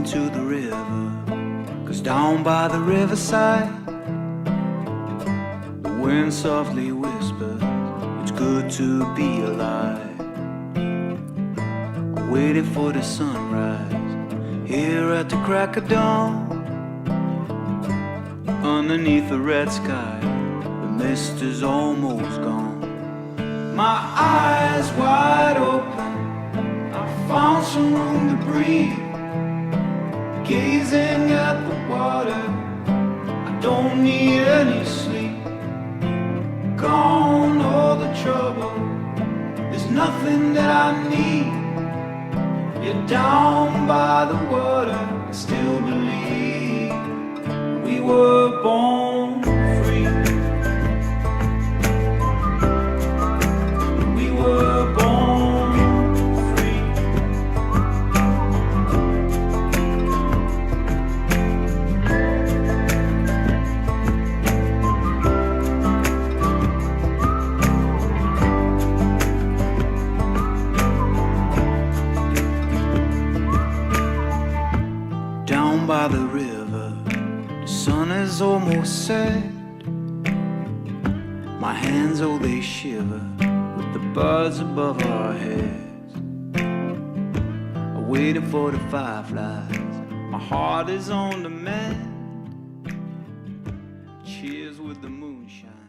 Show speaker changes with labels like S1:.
S1: going to the river, 'cause down by the riverside the wind softly whispers, it's good to be alive. I'm waiting for the sunrise here at the crack of dawn. Underneath the red sky, the mist is almost gone. My eyes wide open, I found some room to breathe. Gazing at the water, I don't need any sleep. Gone all the trouble, there's nothing that I need. You're down by the water, I still believe we were born free. We were born free. Down by the river, the sun is almost set. My hands, oh, they shiver with the birds above our heads. I'm waiting for the fireflies, my heart is on the mend. Cheers with the moonshine.